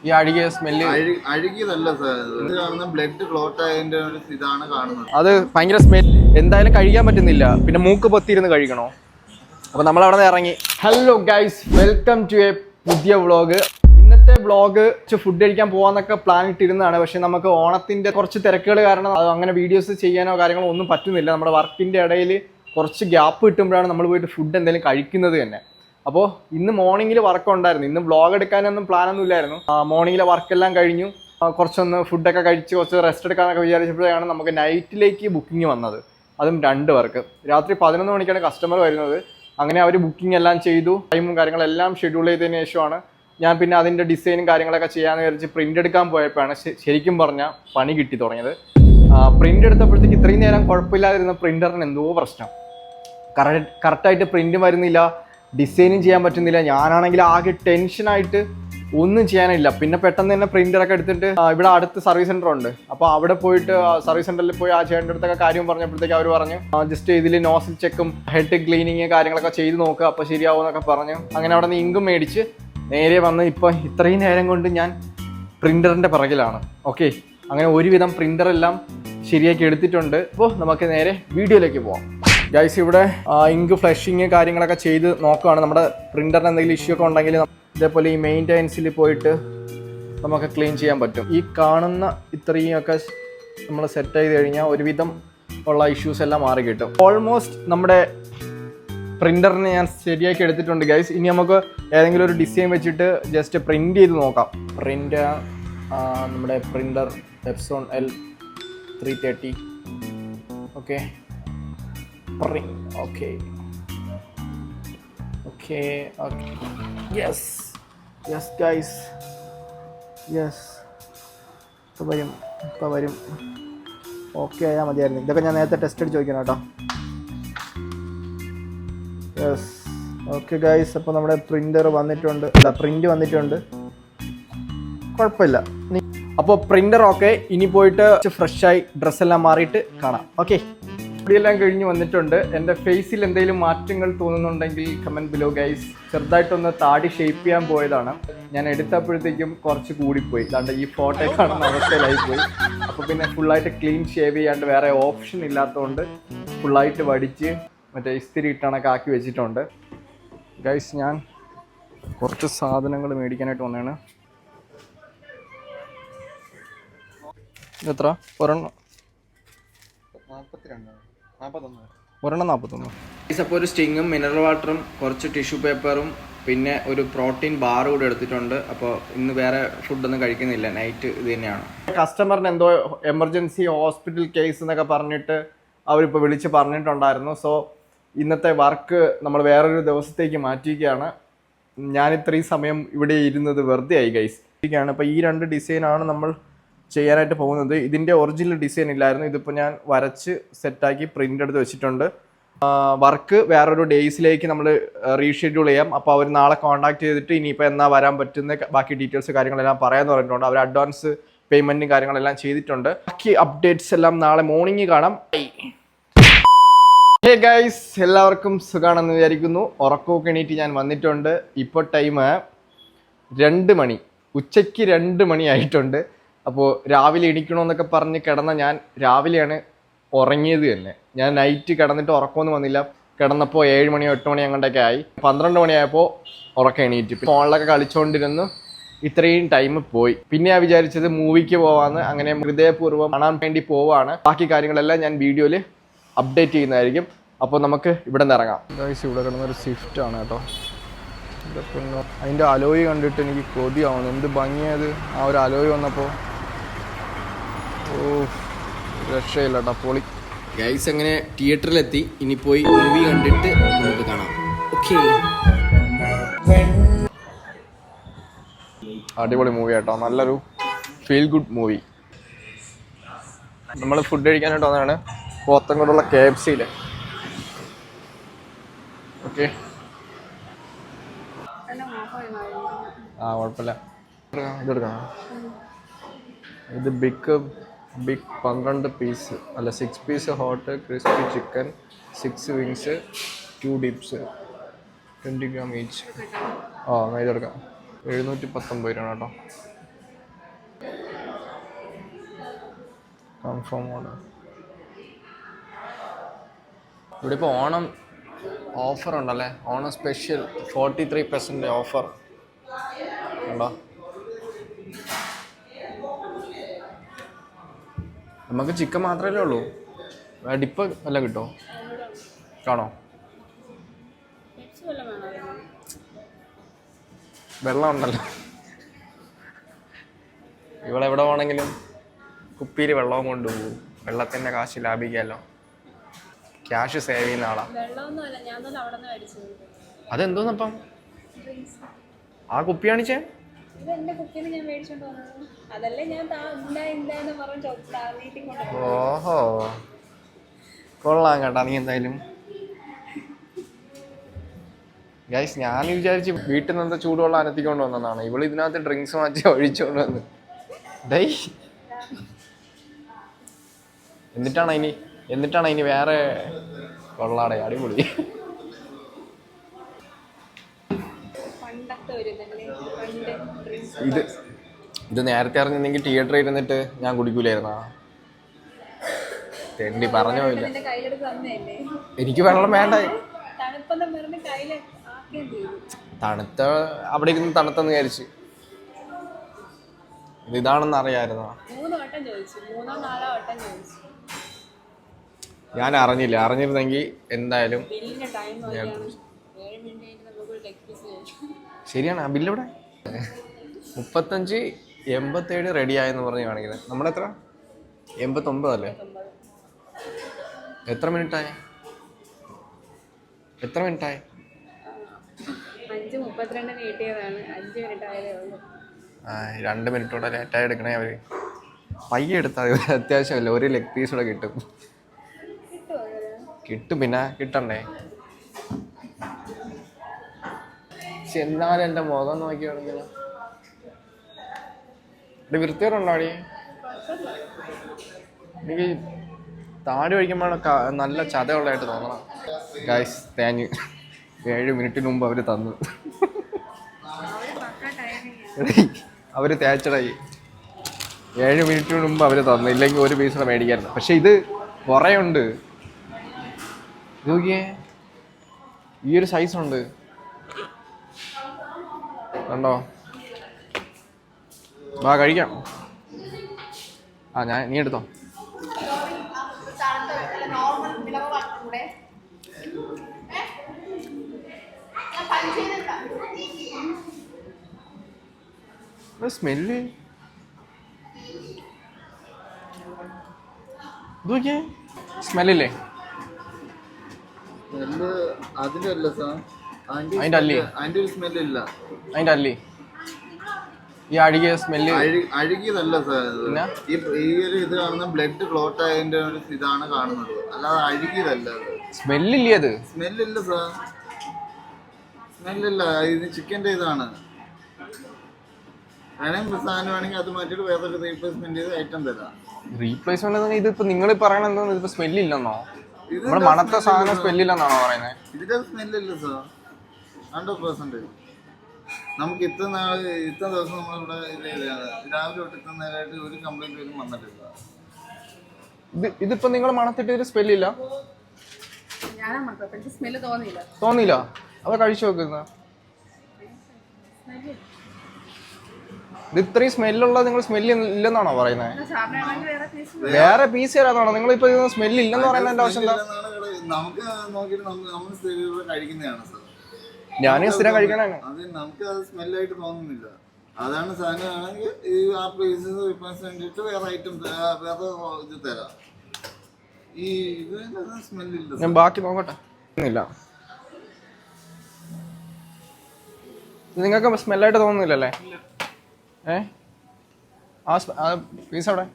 ഈ അഴുകിയ smell അഴുകിയതല്ല sir, blood clot ആയതിന്റെ ഒരു ഇതാണ് കാണുന്നത്. അത് ഭയങ്കര സ്മെൽ, എന്തായാലും കഴിക്കാൻ പറ്റുന്നില്ല. പിന്നെ മൂക്ക് പൊത്തിയിരുന്ന് കഴിക്കണോ? അപ്പോൾ നമ്മൾ അവിടെ നിന്ന് ഇറങ്ങി. Hello guys, welcome to a പുതിയ വ്ളോഗ്. ഇന്നത്തെ വ്ളോഗ് ഫുഡ് കഴിക്കാൻ പോകാന്നൊക്കെ പ്ലാൻ ഇട്ടിരുന്നതാണ്. പക്ഷെ നമുക്ക് ഓണത്തിന്റെ കുറച്ച് തിരക്കുകൾ കാരണം അങ്ങനെ വീഡിയോസ് ചെയ്യാനോ കാര്യങ്ങളോ ഒന്നും പറ്റുന്നില്ല. നമ്മുടെ വർക്കിന്റെ ഇടയിൽ കുറച്ച് ഗ്യാപ്പ് കിട്ടുമ്പോഴാണ് നമ്മൾ പോയിട്ട് ഫുഡ് എന്തെങ്കിലും കഴിക്കുന്നത് തന്നെ. അപ്പോൾ ഇന്ന് മോർണിംഗിൽ വർക്ക് ഉണ്ടായിരുന്നു. ഇന്ന് വ്ളോഗ് എടുക്കാനൊന്നും പ്ലാനൊന്നും ഇല്ലായിരുന്നു. മോർണിംഗിലെ വർക്കെല്ലാം കഴിഞ്ഞു, കുറച്ചൊന്ന് ഫുഡൊക്കെ കഴിച്ച് കുറച്ച് റെസ്റ്റ് എടുക്കാനൊക്കെ വിചാരിച്ചപ്പോഴാണ് നമുക്ക് നൈറ്റിലേക്ക് ബുക്കിംഗ് വന്നത്. അതും 2 പേർക്ക്. രാത്രി 11 മണിക്കാണ് കസ്റ്റമർ വരുന്നത്. അങ്ങനെ അവർ ബുക്കിംഗ് എല്ലാം ചെയ്തു. ടൈമും കാര്യങ്ങളെല്ലാം ഷെഡ്യൂൾ ചെയ്തതിന് ശേഷമാണ് ഞാൻ പിന്നെ അതിൻ്റെ ഡിസൈനും കാര്യങ്ങളൊക്കെ ചെയ്യാമെന്ന് വിചാരിച്ച് പ്രിൻ്റ് എടുക്കാൻ പോയപ്പോഴാണ് ശരിക്കും പറഞ്ഞാൽ പണി കിട്ടി തുടങ്ങിയത്. പ്രിൻ്റ് എടുത്തപ്പോഴത്തേക്ക് ഇത്രയും നേരം കുഴപ്പമില്ലാതിരുന്ന പ്രിൻ്ററിന് എന്തോ പ്രശ്നം. കറക്റ്റായിട്ട് പ്രിൻ്റ് വരുന്നില്ല, ഡിസൈനും ചെയ്യാൻ പറ്റുന്നില്ല. ഞാനാണെങ്കിൽ ആകെ ടെൻഷനായിട്ട് ഒന്നും ചെയ്യാനില്ല. പിന്നെ പെട്ടെന്ന് തന്നെ പ്രിൻ്ററൊക്കെ എടുത്തിട്ട് ഇവിടെ അടുത്ത് സർവീസ് സെൻ്റർ ഉണ്ട്. അപ്പോൾ അവിടെ പോയിട്ട് സർവീസ് സെൻ്ററിൽ പോയി ആ ചേട്ടൻ്റെ അടുത്തൊക്കെ കാര്യം പറഞ്ഞപ്പോഴത്തേക്ക് അവർ പറഞ്ഞു ജസ്റ്റ് ഇതിൽ നോസിൽ ചെക്കും ഹെഡ് ക്ലീനിങ് കാര്യങ്ങളൊക്കെ ചെയ്ത് നോക്കുക, അപ്പോൾ ശരിയാവും എന്നൊക്കെ പറഞ്ഞു. അങ്ങനെ അവിടെ നിന്ന് ഇങ്കും മേടിച്ച് നേരെ വന്ന് ഇപ്പോൾ ഇത്രയും നേരം കൊണ്ട് ഞാൻ പ്രിൻ്ററിൻ്റെ പിറകിലാണ്. ഓക്കെ, അങ്ങനെ ഒരുവിധം പ്രിൻ്ററെല്ലാം ശരിയാക്കി എടുത്തിട്ടുണ്ട്. അപ്പോൾ നമുക്ക് നേരെ വീഡിയോയിലേക്ക് പോകാം. ഗൈസ്, ഇവിടെ ഇങ്ക് ഫ്ലഷിങ് കാര്യങ്ങളൊക്കെ ചെയ്ത് നോക്കുകയാണ്. നമ്മുടെ പ്രിൻ്ററിന് എന്തെങ്കിലും ഇഷ്യൂ ഒക്കെ ഉണ്ടെങ്കിൽ ഇതേപോലെ ഈ മെയിൻ്റെനൻസിൽ പോയിട്ട് നമുക്ക് ക്ലീൻ ചെയ്യാൻ പറ്റും. ഈ കാണുന്ന ഇത്രയൊക്കെ നമ്മൾ സെറ്റ് ചെയ്ത് കഴിഞ്ഞാൽ ഒരുവിധം ഉള്ള ഇഷ്യൂസ് എല്ലാം മാറി കിട്ടും. ഓൾമോസ്റ്റ് നമ്മുടെ പ്രിൻ്ററിനെ ഞാൻ ശരിയാക്കി എടുത്തിട്ടുണ്ട് ഗൈസ്. ഇനി നമുക്ക് ഏതെങ്കിലും ഒരു ഡിസൈൻ വെച്ചിട്ട് ജസ്റ്റ് പ്രിൻ്റ് ചെയ്ത് നോക്കാം. നമ്മുടെ printer Epson L330. Okay, okay, yes guys, yes, ഇപ്പോൾ വരും. ഓക്കെ ആയാൽ മതിയായിരുന്നു. ഇതൊക്കെ ഞാൻ നേരത്തെ ടെസ്റ്റ് അടിച്ച് ചോദിക്കണം കേട്ടോ. യെസ്, ഓക്കെ ഗൈസ്, അപ്പോൾ നമ്മുടെ പ്രിൻ്റ് വന്നിട്ടുണ്ട്. കുഴപ്പമില്ല. അപ്പോൾ പ്രിൻ്റർ ഓക്കെ. ഇനി പോയിട്ട് ഫ്രഷായി ഡ്രസ്സെല്ലാം മാറിയിട്ട് കാണാം. ഓക്കെ, ഇവിടെയെല്ലാം കഴിഞ്ഞ് വന്നിട്ടുണ്ട്. എൻ്റെ ഫേസിൽ എന്തെങ്കിലും മാറ്റങ്ങൾ തോന്നുന്നുണ്ടെങ്കിൽ കമൻറ്റ് ബിലോ ഗൈസ്. ചെറുതായിട്ടൊന്ന് താടി ഷേപ്പ് ചെയ്യാൻ പോയതാണ്. ഞാൻ എടുത്തപ്പോഴത്തേക്കും കുറച്ച് കൂടിപ്പോയി. അതാണ്ട് ഈ ഫോട്ടോ കാണുന്ന അവസ്ഥയിലായിപ്പോയി. അപ്പോൾ പിന്നെ ഫുള്ളായിട്ട് ക്ലീൻ ഷേവ് ചെയ്യാണ്ട് വേറെ ഓപ്ഷൻ ഇല്ലാത്തതുകൊണ്ട് ഫുള്ളായിട്ട് വടിച്ച് മറ്റേ ഇസ്തിരി ഇട്ടണൊക്കെ ആക്കി വെച്ചിട്ടുണ്ട്. ഗൈസ്, ഞാൻ കുറച്ച് സാധനങ്ങൾ മേടിക്കാനായിട്ട് വന്നതാണ്. എത്ര? ഒരെണ്ണം 41. അപ്പോൾ ഒരു സ്റ്റിങ്ങും മിനറൽ വാട്ടറും കുറച്ച് ടിഷ്യൂ പേപ്പറും പിന്നെ ഒരു പ്രോട്ടീൻ ബാർ കൂടെ എടുത്തിട്ടുണ്ട്. അപ്പോൾ ഇന്ന് വേറെ ഫുഡൊന്നും കഴിക്കുന്നില്ല, നൈറ്റ് ഇത് തന്നെയാണ്. കസ്റ്റമറിന് എന്തോ എമർജൻസി ഹോസ്പിറ്റൽ കേസ് എന്നൊക്കെ പറഞ്ഞിട്ട് അവരിപ്പോൾ വിളിച്ച് പറഞ്ഞിട്ടുണ്ടായിരുന്നു. സോ ഇന്നത്തെ വർക്ക് നമ്മൾ വേറൊരു ദിവസത്തേക്ക് മാറ്റിയിരിക്കുകയാണ്. ഞാൻ ഇത്രയും സമയം ഇവിടെ ഇരുന്നത് വെറുതെ ആയി ഗൈസ്. അപ്പോൾ ഈ 2 ഡിസൈനാണ് നമ്മൾ ചെയ്യാനായിട്ട് പോകുന്നത്. ഇതിൻ്റെ ഒറിജിനൽ ഡിസൈൻ ഇല്ലായിരുന്നു. ഇതിപ്പോൾ ഞാൻ വരച്ച് സെറ്റാക്കി പ്രിൻ്റ് എടുത്ത് വെച്ചിട്ടുണ്ട്. വർക്ക് വേറൊരു ഡേയ്സിലേക്ക് നമ്മൾ റീഷെഡ്യൂൾ ചെയ്യാം. അപ്പോൾ അവർ നാളെ കോൺടാക്ട് ചെയ്തിട്ട് ഇനിയിപ്പോൾ എന്നാ വരാൻ പറ്റുന്ന ബാക്കി ഡീറ്റെയിൽസ് കാര്യങ്ങളെല്ലാം പറയാമെന്ന് പറഞ്ഞിട്ടുണ്ട്. അവർ അഡ്വാൻസ് പേയ്മെൻറ്റും കാര്യങ്ങളെല്ലാം ചെയ്തിട്ടുണ്ട്. ബാക്കി അപ്ഡേറ്റ്സ് എല്ലാം നാളെ മോർണിംഗ് കാണാം. ഹേ ഗൈസ്, എല്ലാവർക്കും സുഖമാണെന്ന് വിചാരിക്കുന്നു. ഉറക്കമൊക്കെ എണീറ്റ് ഞാൻ വന്നിട്ടുണ്ട്. ഇപ്പോൾ ടൈം 2 മണി, ഉച്ചയ്ക്ക് 2 മണി ആയിട്ടുണ്ട്. അപ്പോൾ രാവിലെ എണീക്കണമെന്നൊക്കെ പറഞ്ഞ് കിടന്ന ഞാൻ രാവിലെയാണ് ഉറങ്ങിയത് തന്നെ. ഞാൻ നൈറ്റ് കിടന്നിട്ട് ഉറക്കമൊന്നും വന്നില്ല. കിടന്നപ്പോൾ 7 മണിയോ 8 മണി അങ്ങോട്ടൊക്കെ ആയി. 12 മണിയായപ്പോൾ ഉറക്കം എണീറ്റ്. ഫോണിലൊക്കെ കളിച്ചുകൊണ്ടിരുന്നു. ഇത്രയും ടൈം പോയി. പിന്നെ ഞാൻ വിചാരിച്ചത് മൂവിക്ക് പോവാന്ന്. അങ്ങനെ ഹൃദയപൂർവ്വം കാണാൻ വേണ്ടി പോവാണ്. ബാക്കി കാര്യങ്ങളെല്ലാം ഞാൻ വീഡിയോയിൽ അപ്ഡേറ്റ് ചെയ്യുന്നതായിരിക്കും. അപ്പോൾ നമുക്ക് ഇവിടെ നിന്ന് ഇറങ്ങാം. ഗൈസ്, ഇവിടെ കിടന്നൊരു സ്വിഫ്റ്റ് ആണ് കേട്ടോ. പിന്നെ അതിൻ്റെ അലോയ് കണ്ടിട്ട് എനിക്ക് കൊതിയാവുന്നു. എന്ത് ഭംഗിയായത് ആ ഒരു അലോയ് വന്നപ്പോൾ. ഓ, രക്ഷയില്ല കേട്ടോ, പൊളി. ഗൈസ്, അങ്ങനെ തിയേറ്ററിലെത്തി. ഇനി പോയി മൂവി കണ്ടിട്ട് നമുക്ക് കാണാം. ഓക്കെ, അടിപൊളി മൂവി കേട്ടോ, നല്ലൊരു ഫീൽ ഗുഡ് മൂവി. നമ്മൾ ഫുഡ് കഴിക്കാനായിട്ട് വന്നതാണ് പോത്തങ്കോടുള്ള KFCയിൽ. ഓക്കെ, കുഴപ്പമില്ല. ഇതെടുക്കണം. ഇത് ബിഗ് 12 പീസ് അല്ല 6 piece hot crispy chicken, 6 wings, 2 dips, 20 gram each. ഇതെടുക്കാം. 719 രൂപ കേട്ടോ. Confirm order. ഇവിടെ ഇപ്പോൾ ഓണം ഓഫർ ഉണ്ടല്ലേ, ഓണം സ്പെഷ്യൽ 43% ഓഫർ ഉണ്ടോ? നമുക്ക് ചിക്കൻ മാത്രമല്ലേ ഉള്ളൂ, ഡിപ്പ് എല്ലാം കിട്ടുമോ? കാണോ? വെള്ളം ഉണ്ടല്ലോ, ഇവിടെ എവിടെ വേണമെങ്കിലും കുപ്പിയിൽ വെള്ളവും കൊണ്ടുപോകും. വെള്ളത്തിൻ്റെ കാശ് ലാഭിക്കാമല്ലോ, ക്യാഷ് സേവ് ചെയ്യുന്ന ആളാ. അതെന്തോന്നപ്പം ആ കുപ്പി കാണിച്ചേ? ഓഹോ, കൊള്ളാം കേട്ടാ. നീ എന്തായാലും ഗൈസ്, ഞാൻ വിചാരിച്ച് വീട്ടിൽ നിന്ന് ചൂടുവെള്ളം അനത്തിക്കൊണ്ട് വന്നതാണ്. ഇവള് ഇതിനകത്ത് ഡ്രിങ്ക്സ് മാറ്റി ഒഴിച്ചോണ്ട് വന്ന്. ഡൈ എന്നിട്ടാണ് ഇനി വേറെ കൊള്ളാടെ. അടിപൊളി. ഇത് നേരത്തെ അറിഞ്ഞിരുന്നെങ്കിൽ തിയേറ്ററിൽ ഇരുന്നിട്ട് ഞാൻ കുടിക്കൂലായിരുന്നാ. തെണ്ടി പറഞ്ഞോ ഇല്ല, എനിക്ക് വെള്ളം വേണ്ട. തണുത്ത അവിടെ ഇരുന്ന് തണുത്തെന്ന് വിചാരിച്ച്. ഇതാണെന്ന് അറിയാമായിരുന്നോ? ഞാൻ അറിഞ്ഞില്ല. അറിഞ്ഞിരുന്നെങ്കിൽ എന്തായാലും ശരിയാണ്. ആ ബില്ലിവിടെ 3587 റെഡി ആയെന്ന് പറഞ്ഞ് കാണിക്കുന്നത്. നമ്മളെത്ര? 89 അല്ലേ? എത്ര മിനിറ്റായി? 2 മിനിറ്റോടെ ലേറ്റായി എടുക്കണേ അവര്. പയ്യെ എടുത്താൽ അത്യാവശ്യമല്ല, ഒരു ലെഗ് പീസ് കൂടെ കിട്ടും. പിന്നെ കിട്ടണ്ടേ? പക്ഷെ എന്നാലും എൻ്റെ മുഖം നോക്കിയാണെങ്കിലോ വൃത്തിയോടുണ്ടോ അടി? എനിക്ക് താടി കഴിക്കുമ്പോഴൊക്കെ നല്ല ചതയുള്ളതായിട്ട് തോന്നണം. ഗൈസ്, തേഞ്ഞ് 7 മിനിറ്റിന് മുമ്പ് അവർ തന്നു. അവർ തേച്ചടായി 7 മിനിറ്റിന് മുമ്പ് അവർ തന്നു. ഇല്ലെങ്കിൽ ഒരു പീസ് കൂടെ മേടിക്കായിരുന്നു. പക്ഷെ ഇത് കുറേ ഉണ്ട്. നോക്കിയേ, ഈ ഒരു സൈസ് ഉണ്ട് കണ്ടോ? വാ കഴിക്കാം. നീ എടുത്തോ. സ്മെല്ല് നോക്കിയേ, സ്മെല്ലില്ലേ? അതിന്റെ അല്ല സാർ, അതിന്റെ അല്ലേ? അതിന്റെ ഒരു സ്മെല്ലില്ല. അതിന്റെ അല്ലേ ഈ അഴുകിയ സ്മെല്ല്? അഴുകിയതല്ല സാർ, ഈ ഒരു ഇത് കാണുന്ന ബ്ലഡ് ക്ലോട്ട് ആയതിന്റെ ഒരു ഇതാണ് കാണുന്നത്, അല്ലാതെ അഴുകിയതല്ല. സ്മെല്ലില്ലേ? അത് സ്മെല്ലില്ല സാർ, സ്മെല്ലില്ല. ഇത് ചിക്കൻ്റെ ഇതാണ്. വേണമെങ്കിൽ സാധനം വേണമെങ്കിൽ അത് മാറ്റിയിട്ട് വേറെ റീപ്ലേസ്മെന്റ് ചെയ്ത് ഐറ്റം തരാം. റീപ്ലേസ്മെന്റ് ഇതിപ്പോ നിങ്ങൾ പറയണ എന്തോ ഇതിപ്പോ സ്മെല്ലില്ലെന്നോ? നമ്മുടെ മണത്തെ സാധനം സ്മെല്ലില്ലെന്നാണോ പറയുന്നത്? ഇതിന്റെ സ്മെല്ലില്ല സാർ, 100%. നമുക്ക് ഇത്ര ദിവസം നമ്മളിവിടെ രാവിലെ തൊട്ട് ഇത്ര നേരമായിട്ട് ഒരു കംപ്ലൈന്റ് പോലും വന്നിട്ടില്ല. ഇതിപ്പോ നിങ്ങൾ മണത്തിട്ട് ഒരു സ്മെല്ലില്ല? തോന്നിയില്ല? അവ കഴിച്ചു നോക്കുന്ന ഇത് ഇത്രയും സ്മെല്ലുള്ള നിങ്ങൾ സ്മെല്ല് ഇല്ലെന്നാണോ പറയുന്നത്? വേറെ പീസ് തരാന്നാണോ നിങ്ങൾ ഇപ്പൊ സ്മെല്ല് ഇല്ലെന്ന് പറയുന്നത്? എന്റെ ആവശ്യം എന്താ? നമുക്ക് നോക്കിയിട്ട് നമ്മൾ സ്ഥിരം കഴിക്കുന്നതാണ് സാർ. ഞാനും സ്ഥിരം കഴിക്കാനാണ്. അത് നമുക്ക് അത് സ്മെല്ലായിട്ട് തോന്നുന്നില്ല. അതാണ് സാധനമാണെങ്കിൽ ഈ ആ പീസ് വേണ്ടിയിട്ട് വേറെ ഐറ്റം വേറെ ഇത് തരാം. ഈ ഇത് സ്മെല്ലില്ല. ഞാൻ ബാക്കി നോക്കട്ടെ. ഇല്ല, നിങ്ങൾക്ക് സ്മെല്ലായിട്ട് തോന്നുന്നില്ലല്ലേ? ആ പീസ് അവിടെ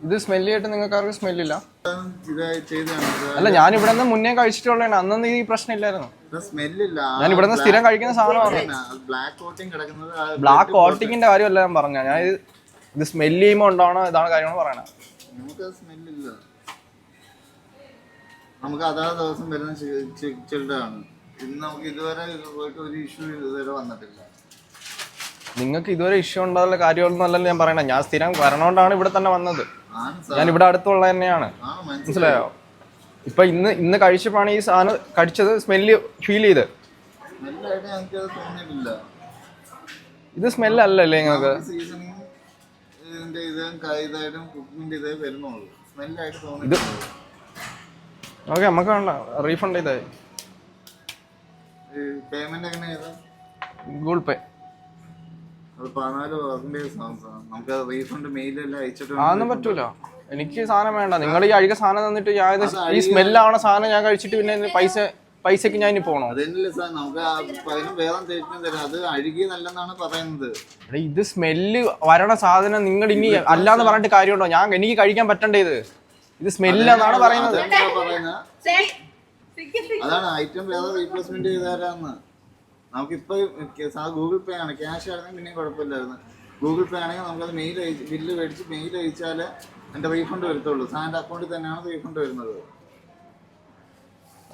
ഇത് സ്മെല്ല് ചെയ്തിട്ട് നിങ്ങൾക്ക് ആർക്കും സ്മെല്ലില്ല? അല്ല, ഞാൻ ഇവിടെ നിന്ന് മുന്നേ കഴിച്ചിട്ടുള്ളതാണ്. അന്നൊന്നും ഈ പ്രശ്നം ഇല്ലായിരുന്നു. ഞാൻ ഇവിടെ നിന്ന് സ്ഥിരം കഴിക്കുന്ന സാധനമാണ്. ബ്ലാക്ക് കോട്ടിങ്ങിന്റെ കാര്യമല്ല ഞാൻ പറഞ്ഞ. ഞാൻ ഇത് സ്മെല്ല് ചെയ്യുമ്പോൾ ഉണ്ടാവണ ഇതാണ് കാര്യമാണ് പറയണത്. നമുക്ക് അതാ ദിവസം വരുന്ന ചിൽഡാണ്. ഇന്ന് നമുക്ക് ഇതുവരെ പോയിട്ട് ഒരു ഇഷ്യൂ ഇതുവരെ വന്നിട്ടില്ല. നിങ്ങൾക്ക് ഇതുവരെ ഇഷ്യൂ ഉണ്ടാകുന്ന കാര്യമൊന്നും അല്ലല്ലോ ഞാൻ പറയണേ. ഞാൻ സ്ഥിരം വരണോണ്ടാണ് ഇവിടെ തന്നെ വന്നത്. ഞാൻ ഇവിടെ അടുത്തുള്ള തന്നെയാണ്, മനസ്സിലായോ? ഇപ്പൊ ഇന്ന് കഴിച്ചപ്പോഴാണ് ഈ സാധനം കഴിച്ചത് സ്മെല്ല് ഫീൽ ചെയ്ത്. ഇത് സ്മെല്ലല്ലേ നിങ്ങൾക്ക്? ഇത് ഓക്കെ, നമുക്ക് വേണ്ട, റീഫണ്ട് ചെയ്തേ. ഗൂഗിൾ പേ. അതൊന്നും പറ്റൂല, എനിക്ക് സാധനം വേണ്ട. നിങ്ങൾ ഈ അഴുക സാധനം തന്നിട്ട് ഞാൻ ഈ സ്മെല്ലാവണ സാധനം ഞാൻ കഴിച്ചിട്ട് പിന്നെ പൈസക്ക് ഞാൻ ഇനി പോണോ? ഇത് സ്മെല്ല് വരണ സാധനം നിങ്ങൾ ഇനി അല്ലാന്ന് പറഞ്ഞിട്ട് കാര്യമുണ്ടോ? എനിക്ക് കഴിക്കാൻ പറ്റണ്ടേ? ഇത് സ്മെല്ലാന്നാണ് പറയുന്നത്. അതാണ് ഐറ്റം വേറെ റീപ്ലേസ്മെന്റ് ചെയ്താരാന്ന്. നമുക്കിപ്പോ ഗൂഗിൾ പേ ആണ്, ക്യാഷ് ആണെങ്കിൽ പിന്നെയും കുഴപ്പമില്ലായിരുന്നു. ഗൂഗിൾ പേ ആണെങ്കിൽ നമുക്കത് ബില്ല് മേടിച്ച് മെയിൽ അയച്ചാൽ എൻ്റെ റീഫണ്ട് വരത്തുള്ളൂ. സാറിൻ്റെ അക്കൗണ്ടിൽ തന്നെയാണ് റീഫണ്ട് വരുന്നത്.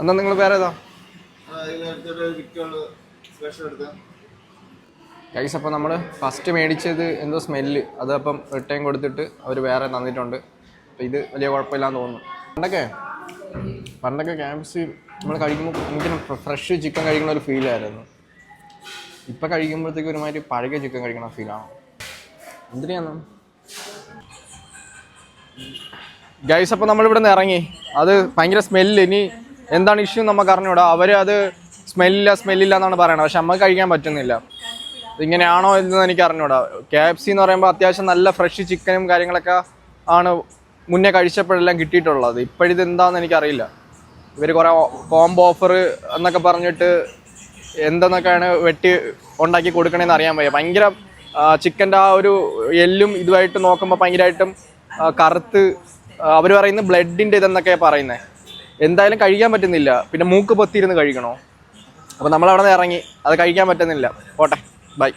എന്നാ നിങ്ങൾ വേറെ ഏതാ സ്പെഷ്യൽ എടുത്ത് ഗൈസ്? അപ്പോൾ നമ്മൾ ഫസ്റ്റ് മേടിച്ചത് എന്തോ സ്മെല്ല്, അത് അപ്പം റിട്ടേൺ കൊടുത്തിട്ട് അവർ വേറെ തന്നിട്ടുണ്ട്. അപ്പോൾ ഇത് വലിയ കുഴപ്പമില്ലാന്ന് തോന്നുന്നു. പണ്ടൊക്കെ KFC നമ്മൾ കഴിക്കുമ്പോൾ ഭയങ്കര ഫ്രഷ് ചിക്കൻ കഴിക്കുന്ന ഒരു ഫീലായിരുന്നു. ഇപ്പം കഴിക്കുമ്പോഴത്തേക്ക് ഒരുമാതിരി പഴകിയ ചിക്കൻ കഴിക്കണ ഫീലാണ്. എന്തിനാണ് ഗൈസ്? അപ്പോൾ നമ്മളിവിടെ നിന്ന് ഇറങ്ങി. അത് ഭയങ്കര സ്മെല്ല്. ഇനി എന്താണ് ഇഷ്യൂ നമുക്ക് അറിഞ്ഞൂടാ. അവർ അത് സ്മെല്ലില്ല എന്നാണ് പറയണത്, പക്ഷെ നമുക്ക് കഴിക്കാൻ പറ്റുന്നില്ല. ഇതിങ്ങനെയാണോ എന്ന് എനിക്ക് അറിഞ്ഞൂടാ. KFC എന്ന് പറയുമ്പോൾ അത്യാവശ്യം നല്ല ഫ്രഷ് ചിക്കനും കാര്യങ്ങളൊക്കെ ആണ് മുന്നേ കഴിച്ചപ്പോഴെല്ലാം കിട്ടിയിട്ടുള്ളത്. ഇപ്പോഴിത് എന്താണെന്ന് എനിക്കറിയില്ല. ഇവർ കുറേ കോംബോ ഓഫർ എന്നൊക്കെ പറഞ്ഞിട്ട് എന്തെന്നൊക്കെയാണ് വെട്ടി ഉണ്ടാക്കി കൊടുക്കണമെന്ന് അറിയാൻ വയ്യ. ഭയങ്കര ചിക്കൻ്റെ ആ ഒരു എല്ലും ഇതുമായിട്ട് നോക്കുമ്പോൾ ഭയങ്കരമായിട്ടും കറുത്ത്, അവർ പറയുന്നത് ബ്ലഡിൻ്റെ ഇതെന്നൊക്കെയാണ് പറയുന്നത്. എന്തായാലും കഴിക്കാൻ പറ്റുന്നില്ല. പിന്നെ മൂക്ക് പൊത്തിയിരുന്ന് കഴിക്കണോ? അപ്പോൾ നമ്മളവിടെ നിന്ന് ഇറങ്ങി, അത് കഴിക്കാൻ പറ്റുന്നില്ല. പോട്ടെ, ബൈ.